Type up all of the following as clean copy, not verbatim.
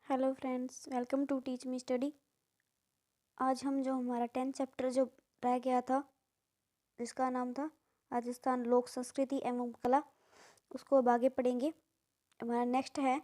Hello friends, welcome to Teach Me Study. आज हम जो हमारा 10th चैप्टर जो रह गया था, जिसका नाम था राजस्थान लोक संस्कृति एवं कला, उसको अब आगे पढ़ेंगे। हमारा नेक्स्ट है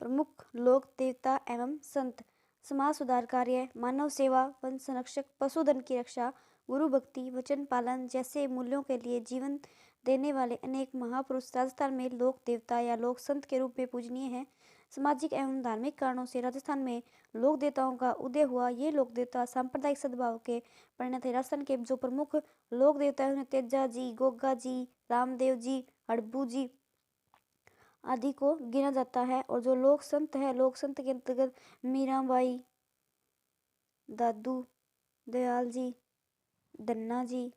प्रमुख लोक देवता एवं संत, समाज सुधार कार्य, मानव सेवा, वन संरक्षक, पशुधन की रक्षा, गुरु भक्ति, वचन पालन जैसे मूल्यों के लिए जीवन देने वाले अनेक महापुरुष राजस्थान में लोक देवता या लोक संत के रूप में पूजनीय हैं। सामाजिक एवं धार्मिक कारणों से राजस्थान में लोक देवताओं का उदय हुआ। ये लोक देवता सांप्रदायिक सद्भाव के परिणत थे। राजस्थान के जो प्रमुख लोक देवता हैं तेजा जी, गोगा जी, रामदेव जी, हड़बू जी आदि को गिना जाता है। और जो लोक संत है, लोक संत के अंतर्गत मीराबाई, दादू दयाल जी, धन्ना जी,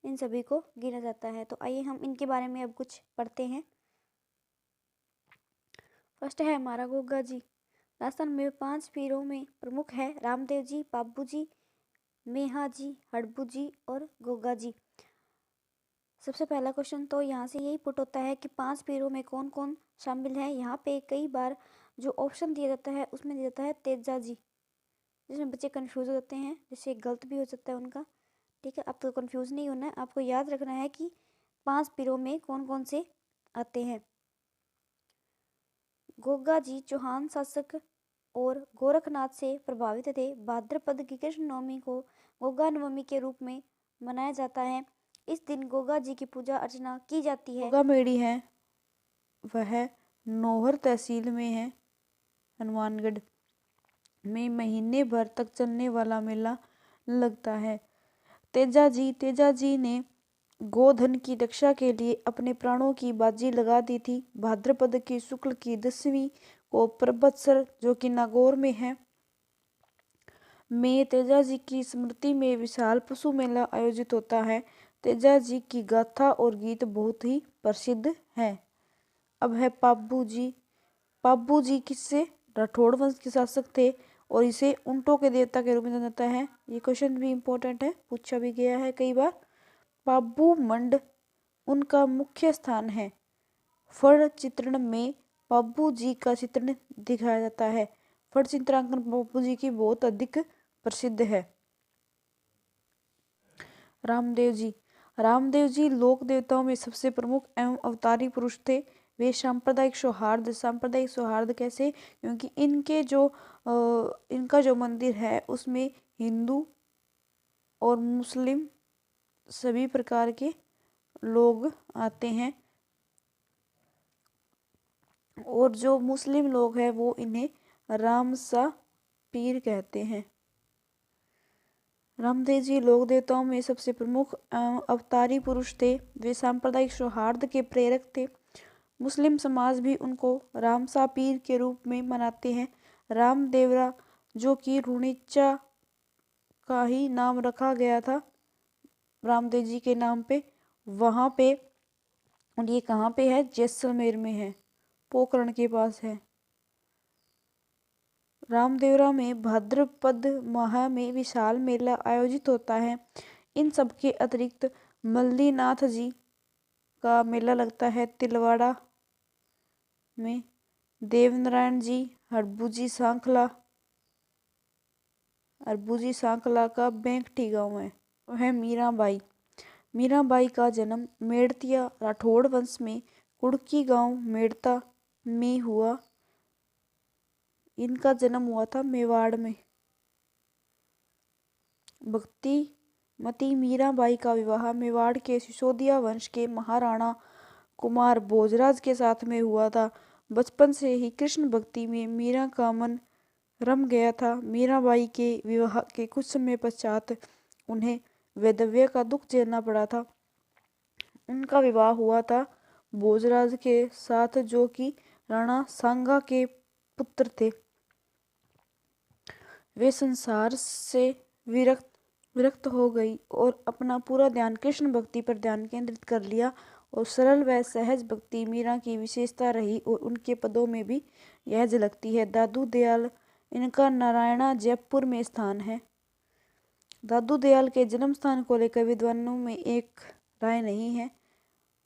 इन सभी को गिना जाता है। तो आइए हम इनके बारे में अब कुछ पढ़ते हैं। फर्स्ट है हमारा गोगा जी। राजस्थान में 5 पीरों में प्रमुख है रामदेव जी, बाबू जी, मेहा जी, हड़बू जी और गोगा जी। सबसे पहला क्वेश्चन तो यहाँ से यही पुट होता है कि 5 पीरों में कौन कौन शामिल है। यहाँ पे कई बार जो ऑप्शन दिया जाता है उसमें दिया जाता है तेजा जी, जिसमें बच्चे कंफ्यूज हो जाते हैं, जिससे गलत भी हो सकता है उनका। ठीक है, आपको कंफ्यूज नहीं होना है, आपको याद रखना है कि 5 पीरों में कौन कौन से आते हैं। गोगा जी चौहान शासक और गोरखनाथ से प्रभावित थे। भाद्रपद की कृष्ण नवमी को गोगा नवमी के रूप में मनाया जाता है। इस दिन गोगा जी की पूजा अर्चना की जाती है। गोगा मेड़ी है वह नौहर तहसील में है। हनुमानगढ़ में महीने भर तक चलने वाला मेला लगता है। तेजा जी ने गोधन की रक्षा के लिए अपने प्राणों की बाजी लगा दी थी। भाद्रपद की शुक्ल की 10वीं को प्रबत्सर जो कि नागौर में है में तेजा जी की स्मृति में विशाल पशु मेला आयोजित होता है। तेजा जी की गाथा और गीत बहुत ही प्रसिद्ध हैं। अब है पाब्बू जी। पाब्बू जी किससे राठौड़ वंश के शासक थे और इसे ऊंटों के देवता के रूप में जाना जाता है। ये क्वेश्चन भी इम्पोर्टेंट है, पूछा भी गया है कई बार। पाब्बू मंड उनका मुख्य स्थान है। फड़ चित्रण में पाब्बू जी का चित्रण दिखाया जाता है। फड़ चित्रांकन पाब्बू जी की बहुत अधिक प्रसिद्ध है। रामदेव जी। रामदेव जी लोक देवताओं में सबसे प्रमुख एवं अवतारी पुरुष थे। वे सांप्रदायिक सौहार्द कैसे, क्योंकि इनका जो मंदिर है उसमें हिंदू और मुस्लिम सभी प्रकार के लोग आते हैं और जो मुस्लिम लोग हैं वो इन्हें रामसा पीर कहते हैं। रामदेव जी लोक देवताओं में सबसे प्रमुख अवतारी पुरुष थे। वे सांप्रदायिक सौहार्द के प्रेरक थे। मुस्लिम समाज भी उनको रामसा पीर के रूप में मनाते हैं। रामदेवरा जो कि रुणिच्चा का ही नाम रखा गया था रामदेव जी के नाम पे, वहाँ पे, और ये कहाँ पे है, जैसलमेर में है, पोखरण के पास है। रामदेवरा में भाद्रपद माह में विशाल मेला आयोजित होता है। इन सब के अतिरिक्त मल्लीनाथ जी का मेला लगता है तिलवाड़ा में। देवनारायण जी, हड़बूजी सांखला का बैंकठी गांव है। वह मीराबाई। मीराबाई का जन्म मेड़तिया राठौड़ वंश में कुड़की गांव मेड़ता में हुआ। इनका जन्म हुआ था मेवाड़ में। भक्तिमती मीराबाई का विवाह मेवाड़ के सिसोदिया वंश के महाराणा कुमार भोजराज के साथ में हुआ था। बचपन से ही कृष्ण भक्ति में मीरा का मन रम गया था। मीराबाई के विवाह के कुछ समय पश्चात उन्हें वैधव्य का दुख झेलना पड़ा था। उनका विवाह हुआ था भोजराज के साथ जो कि राणा सांगा के पुत्र थे। वे संसार से विरक्त हो गई और अपना पूरा ध्यान कृष्ण भक्ति पर ध्यान केंद्रित कर लिया। और सरल व सहज भक्ति मीरा की विशेषता रही और उनके पदों में भी यह झलकती है। दादू दयाल, इनका नारायणा जयपुर में स्थान है। दादू दयाल के जन्म स्थान को लेकर विद्वानों में एक राय नहीं है।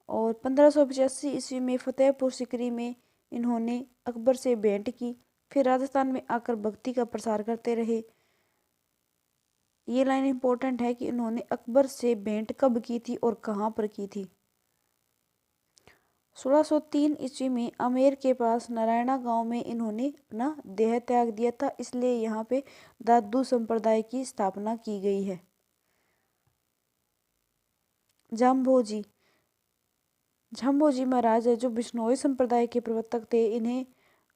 और 1585 ईस्वी में फतेहपुर सिकरी में इन्होंने अकबर से भेंट की। फिर राजस्थान में आकर भक्ति का प्रसार करते रहे। ये लाइन इंपॉर्टेंट है कि इन्होंने अकबर से भेंट कब की थी और कहाँ पर की थी। 1603 ईस्वी में आमेर के पास नारायणा गांव में इन्होंने अपना देह त्याग दिया था, इसलिए यहाँ पे दादू संप्रदाय की स्थापना की गई है। जाम्भोजी महाराज है जो बिश्नोई संप्रदाय के प्रवर्तक थे। इन्हें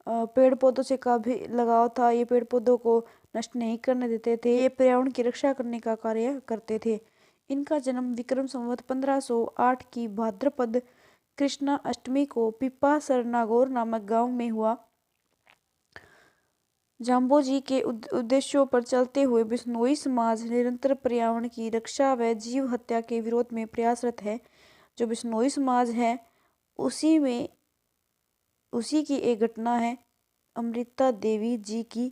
पेड़ पौधों से काफी लगाव था। ये पेड़ पौधों को नष्ट नहीं करने देते थे। ये पर्यावरण की रक्षा करने का कार्य करते थे। इनका जन्म विक्रम संवत 1508 की भाद्रपद कृष्णा अष्टमी को पिपा सरनागौर नामक गांव में हुआ। जाम्बोजी के उद्देश्यों पर चलते हुए बिश्नोई समाज निरंतर पर्यावरण की रक्षा व जीव हत्या के विरोध में प्रयासरत है। जो बिश्नोई समाज है उसी की एक घटना है अमृता देवी जी की,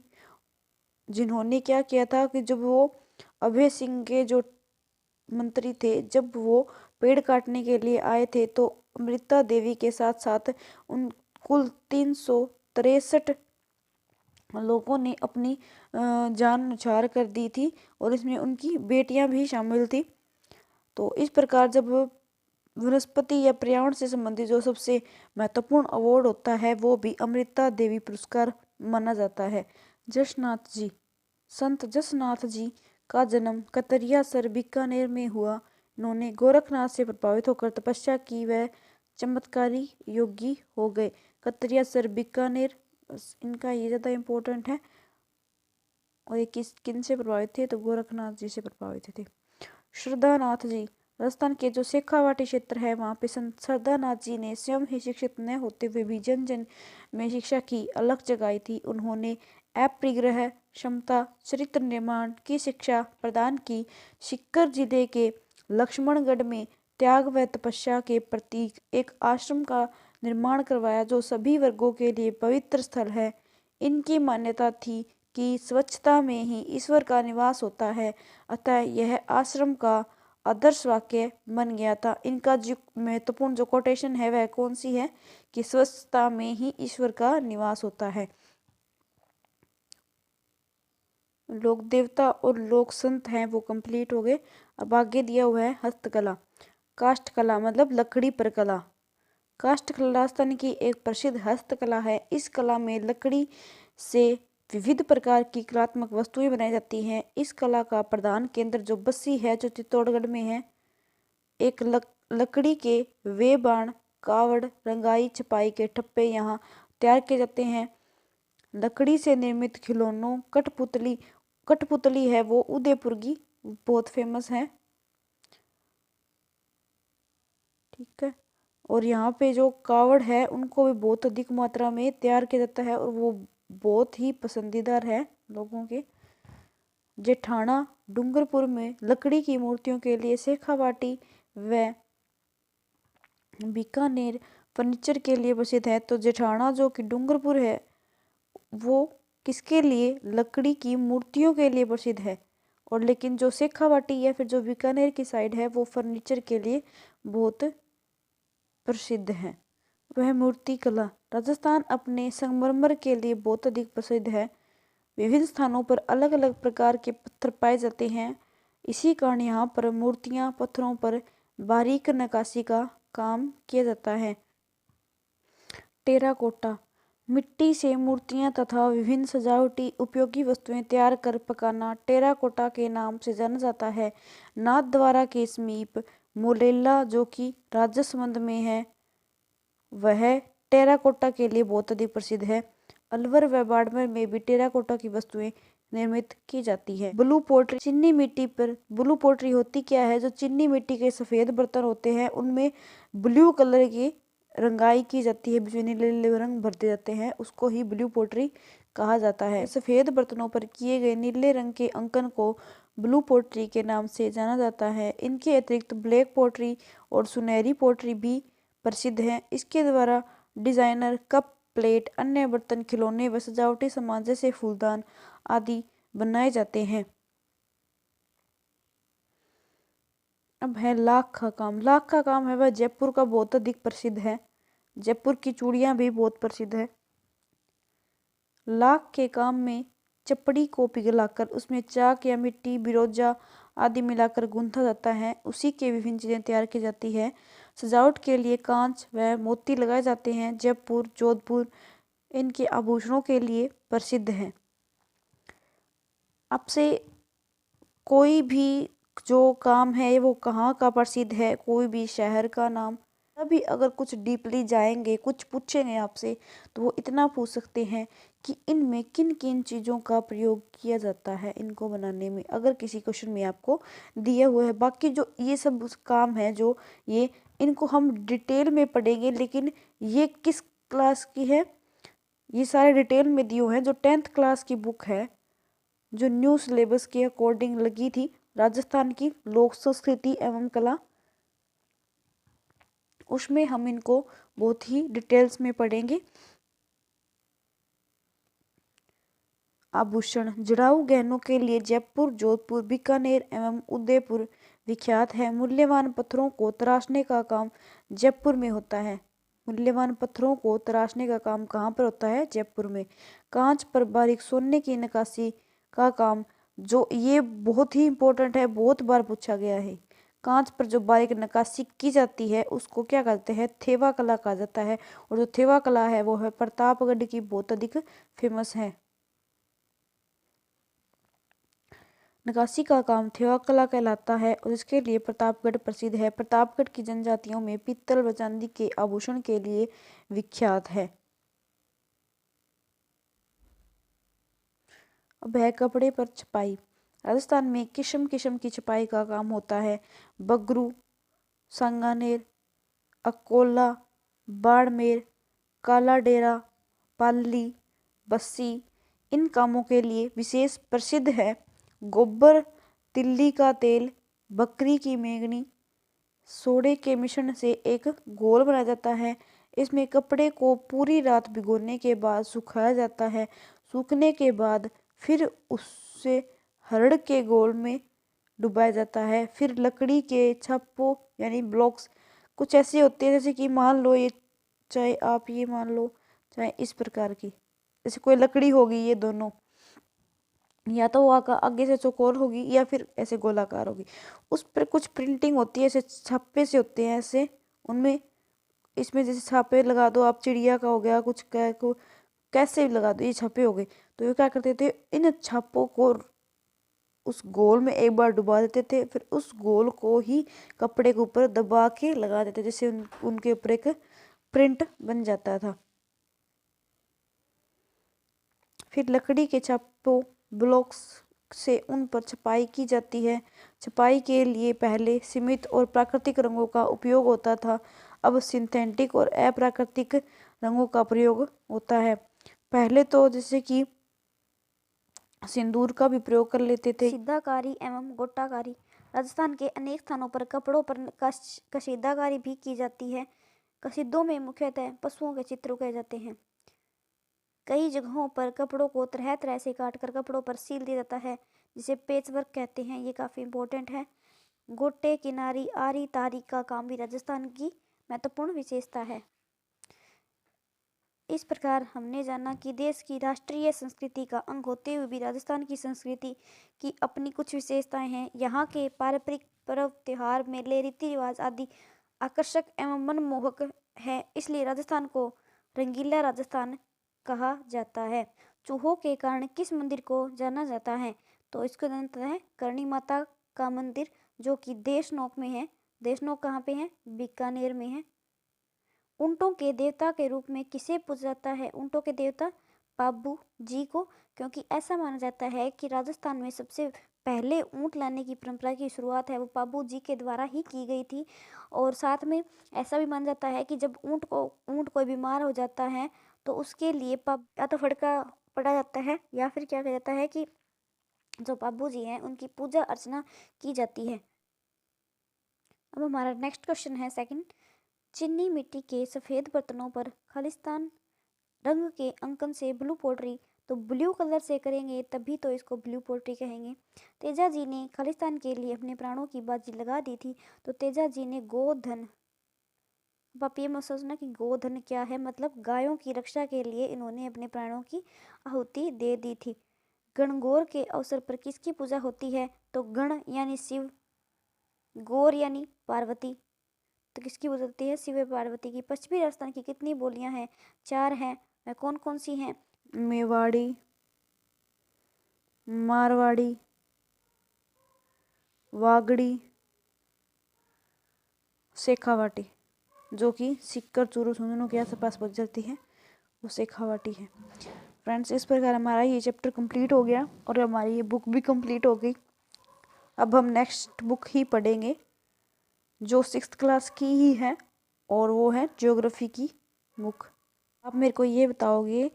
जिन्होंने क्या किया था कि जब वो अभय सिंह के जो मंत्री थे, जब वो पेड़ काटने के लिए आए थे तो अमृता देवी के साथ साथ उन कुल 363 लोगों ने अपनी जान न्यौछावर कर दी थी और इसमें उनकी बेटियां भी शामिल थी। तो इस प्रकार जब वनस्पति या पर्यावरण से संबंधित जो सबसे महत्वपूर्ण अवार्ड होता है वो भी अमृता देवी पुरस्कार माना जाता है। जसनाथ जी, संत जसनाथ जी का जन्म कतरियासर बीकानेर में हुआ। इन्होंने गोरखनाथ से प्रभावित होकर तपस्या की व चमत्कारी योगी हो गए। कतरियासर बीकानेर, इनका ये ज़्यादा इम्पोर्टेंट है। और ये किन से प्रभावित थे, तो गोरखनाथ जी से प्रभावित थे। श्रद्धानाथ जी, राजस्थान के जो शेखावाटी क्षेत्र है वहाँ पे संत श्रद्धानाथ जी ने स्वयं ही शिक्षित न होते हुए भी जन जन में शिक्षा की अलख जगाई थी। उन्होंने अपरिग्रह, क्षमता, चरित्र निर्माण की शिक्षा प्रदान की। सीकर जिले के लक्ष्मणगढ़ में त्याग व तपस्या के प्रतीक एक आश्रम का निर्माण करवाया जो सभी वर्गों के लिए पवित्र स्थल है। इनकी मान्यता थी कि स्वच्छता में ही ईश्वर का निवास होता है, अतः यह आश्रम का आदर्श वाक्य बन गया था। इनका जो महत्वपूर्ण जो कोटेशन है वह कौन सी है कि स्वच्छता में ही ईश्वर का निवास होता है। लोक देवता और लोक संत हैं वो कंप्लीट हो गए। अब आगे दिया हुआ है हस्तकला। काष्ठ कला मतलब लकड़ी पर कला। काष्ठ कला राजस्थान की एक प्रसिद्ध हस्तकला है। इस कला में लकड़ी से विविध प्रकार की कलात्मक वस्तुएं बनाई जाती हैं। इस कला का प्रधान केंद्र जो बस्सी है जो चित्तौड़गढ़ में है। एक लकड़ी के वे बाण, कावड़, रंगाई छपाई के ठप्पे यहाँ तैयार किए जाते हैं। लकड़ी से निर्मित खिलौनों कठपुतली है वो उदयपुर की बहुत फेमस है। ठीक है। और यहाँ पे जो कावड़ है उनको भी बहुत अधिक मात्रा में तैयार किया जाता है और वो बहुत ही पसंदीदार है लोगों के। जेठाना डूंगरपुर में लकड़ी की मूर्तियों के लिए, शेखावाटी व बीकानेर फर्नीचर के लिए प्रसिद्ध है। तो जेठाना जो कि डूंगरपुर है वो किसके लिए, लकड़ी की मूर्तियों के लिए प्रसिद्ध है। और लेकिन जो शेखावाटी या फिर जो बीकानेर की साइड है वो फर्नीचर के लिए बहुत प्रसिद्ध है। वह मूर्ति कला। राजस्थान अपने संगमरमर के लिए बहुत अधिक प्रसिद्ध है। विभिन्न स्थानों पर अलग अलग प्रकार के पत्थर पाए जाते हैं। इसी कारण यहाँ पर मूर्तियाँ पत्थरों पर बारीक नक्काशी का काम किया जाता है। टेराकोटा, मिट्टी से मूर्तियाँ तथा विभिन्न सजावटी उपयोगी वस्तुएं तैयार कर पकाना टेराकोटा के नाम से जाना जाता है। नाथद्वारा के समीप मोलेला जो कि राजसमंद में है वह टेराकोटा के लिए बहुत अधिक प्रसिद्ध है। अलवर व बाड़मेर में भी टेराकोटा की वस्तुएं निर्मित की जाती है। ब्लू पोट्री, चीनी मिट्टी पर ब्लू पोट्री होती क्या है, जो चीनी मिट्टी के सफेद बर्तन होते हैं उनमें ब्लू कलर की रंगाई की जाती है, बीच में नीले रंग भर दिए जाते हैं, उसको ही ब्लू पोट्री कहा जाता है। सफेद बर्तनों पर किए गए नीले रंग के अंकन को ब्लू पोट्री के नाम से जाना जाता है। इनके अतिरिक्त ब्लैक पोट्री और सुनहरी पोट्री भी प्रसिद्ध हैं। इसके द्वारा डिजाइनर कप, प्लेट, अन्य बर्तन, खिलौने व सजावटी सामान जैसे फूलदान आदि बनाए जाते हैं। अब है लाख का काम। लाख का काम है वह जयपुर का बहुत अधिक प्रसिद्ध है। जयपुर की चूड़ियाँ भी बहुत प्रसिद्ध है। लाख के काम में चपड़ी को पिघलाकर उसमें चाक या मिट्टी, बिरोजा आदि मिलाकर गूंथा जाता है। उसी के विभिन्न चीजें तैयार की जाती है। सजावट के लिए कांच व मोती लगाए जाते हैं। जयपुर, जोधपुर इनके आभूषणों के लिए प्रसिद्ध है। आपसे कोई भी जो काम है वो कहाँ का प्रसिद्ध है, कोई भी शहर का नाम, अभी अगर कुछ डीपली जाएंगे, कुछ पूछेंगे आपसे, तो वो इतना पूछ सकते हैं कि इनमें किन किन चीज़ों का प्रयोग किया जाता है इनको बनाने में, अगर किसी क्वेश्चन में आपको दिया हुआ है। बाकी जो ये सब काम है जो ये इनको हम डिटेल में पढ़ेंगे, लेकिन ये किस क्लास की है, ये सारे डिटेल में दिए हुए हैं। जो 10th क्लास की बुक है, जो न्यू सिलेबस के अकॉर्डिंग लगी थी, राजस्थान की लोक संस्कृति एवं कला, उसमें हम इनको बहुत ही डिटेल्स में पढ़ेंगे। आभूषण, जड़ाऊ गहनों के लिए जयपुर, जोधपुर, बीकानेर एवं उदयपुर विख्यात है। मूल्यवान पत्थरों को तराशने का काम जयपुर में होता है। मूल्यवान पत्थरों को तराशने का काम कहाँ पर होता है? जयपुर में। कांच पर बारीक सोने की नक्काशी का काम, जो ये बहुत ही इंपॉर्टेंट है, बहुत बार पूछा गया है। कांच पर जो बारीक नक्काशी की जाती है उसको क्या कहते हैं? थेवा कला कहा जाता है। और जो थेवा कला है वो है प्रतापगढ़ की, बहुत अधिक फेमस है। नक्काशी का काम थेवा कला कहलाता है और इसके लिए प्रतापगढ़ प्रसिद्ध है। प्रतापगढ़ की जनजातियों में पीतल व चांदी के आभूषण के लिए विख्यात है। अब है कपड़े पर छपाई। राजस्थान में किस्म किस्म की छपाई का काम होता है। बगरू, सांगानेर, अकोला, बाड़मेर, काला डेरा, पाली, बस्सी इन कामों के लिए विशेष प्रसिद्ध है। गोबर, तिल्ली का तेल, बकरी की मेंगनी, सोडे के मिश्रण से एक घोल बनाया जाता है। इसमें कपड़े को पूरी रात भिगोने के बाद सुखाया जाता है। सूखने के बाद फिर उससे हरड़ के घोल में डुबाया जाता है। फिर लकड़ी के छप्पों यानी ब्लॉक्स कुछ ऐसे होते हैं, जैसे कि मान लो ये, चाहे आप ये मान लो, चाहे इस प्रकार की, जैसे कोई लकड़ी होगी, ये दोनों या तो वो आगे से चौकोर होगी या फिर ऐसे गोलाकार होगी। उस पर कुछ प्रिंटिंग होती है, ऐसे छापे से होते हैं ऐसे, उनमें इसमें जैसे छापे लगा दो आप, चिड़िया का हो गया, कुछ कैसे भी लगा दो, ये छापे हो गए। तो ये क्या करते थे, इन छापों को उस गोल में एक बार डुबा देते थे, फिर उस गोल को ही कपड़े के ऊपर दबा के लगा देते, जैसे उनके ऊपर एक प्रिंट बन जाता था। फिर लकड़ी के छापों ब्लॉक्स से उन पर छपाई की जाती है। छपाई के लिए पहले सीमित और प्राकृतिक रंगों का उपयोग होता था, अब सिंथेटिक और अप्राकृतिक रंगों का प्रयोग होता है। पहले तो जैसे कि सिंदूर का भी प्रयोग कर लेते थे। कशीदाकारी एवं गोटाकारी। राजस्थान के अनेक स्थानों पर कपड़ों पर कशीदाकारी भी की जाती है। कसीदों में मुख्यतः पशुओं के चित्र उगाए जाते हैं। कई जगहों पर कपड़ों को तरह तरह से काटकर कपड़ों पर सील दिया जाता है, जिसे पेचवर्क कहते हैं। ये काफ़ी इंपॉर्टेंट है। गोटे, किनारी, आरी, तारी का काम भी राजस्थान की महत्वपूर्ण विशेषता है। इस प्रकार हमने जाना कि देश की राष्ट्रीय संस्कृति का अंग होते हुए भी राजस्थान की संस्कृति की अपनी कुछ विशेषताएं हैं। यहाँ के पारंपरिक पर्व, त्योहार, मेले, रीति रिवाज आदि आकर्षक एवं मनमोहक है। इसलिए राजस्थान को रंगीला राजस्थान कहा जाता है। चूहों के कारण किस मंदिर को जाना जाता है? तो इसको जाना जाता है करणी माता का मंदिर, जो कि देशनोक में है। देशनोक कहाँ पे है? बीकानेर में है। ऊंटों के देवता के रूप में किसे पूजा जाता है? ऊंटों के देवता पाबू जी को, क्योंकि ऐसा माना जाता है कि राजस्थान में सबसे पहले ऊंट लाने की परंपरा की शुरुआत है वो पाबू जी के द्वारा ही की गई थी। और साथ में ऐसा भी माना जाता है कि जब ऊंट कोई बीमार हो जाता है तो उसके लिए या तो फड़का पड़ा जाता है या फिर क्या किया जाता है कि जो पाबू जी हैं उनकी पूजा अर्चना की जाती है। अब हमारा नेक्स्ट क्वेश्चन है सेकंड। चीनी मिट्टी के सफ़ेद बर्तनों पर खालिस्तान रंग के अंकन से ब्लू पोट्री, तो ब्लू कलर से करेंगे तभी तो इसको ब्लू पोट्री कहेंगे। तेजा जी ने खालिस्तान के लिए अपने प्राणों की बाजी लगा दी थी, तो तेजा जी ने गोधन अब आप ये मत सोचना कि गोधन क्या है, मतलब गायों की रक्षा के लिए इन्होंने अपने प्राणों की आहुति दे दी थी। गणगौर के अवसर पर किसकी पूजा होती है? तो गण यानी शिव, गौर यानी पार्वती, तो किसकी पूजा होती है? शिव पार्वती की। पश्चिमी राजस्थान की कितनी बोलियां हैं? 4 हैं। वह कौन कौन सी हैं? मेवाड़ी, मारवाड़ी, वागड़ी, शेखावाटी, जो कि सीकर, चूरू, झुंझुनू के आसपास बच जाती है, वो शेखावाटी है। फ्रेंड्स, इस प्रकार हमारा ये चैप्टर कंप्लीट हो गया और हमारी ये बुक भी कंप्लीट हो गई। अब हम नेक्स्ट बुक ही पढ़ेंगे जो 6th क्लास की ही है, और वो है ज्योग्राफी की बुक। आप मेरे को ये बताओगे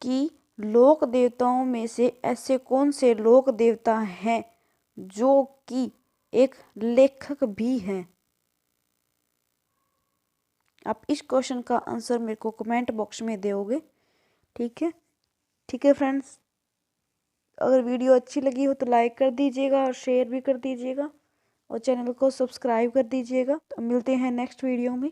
कि लोक देवताओं में से ऐसे कौन से लोक देवता हैं जो कि एक लेखक भी हैं? आप इस क्वेश्चन का आंसर मेरे को कमेंट बॉक्स में दोगे। ठीक है? ठीक है फ्रेंड्स, अगर वीडियो अच्छी लगी हो तो लाइक कर दीजिएगा और शेयर भी कर दीजिएगा और चैनल को सब्सक्राइब कर दीजिएगा। तो मिलते हैं नेक्स्ट वीडियो में।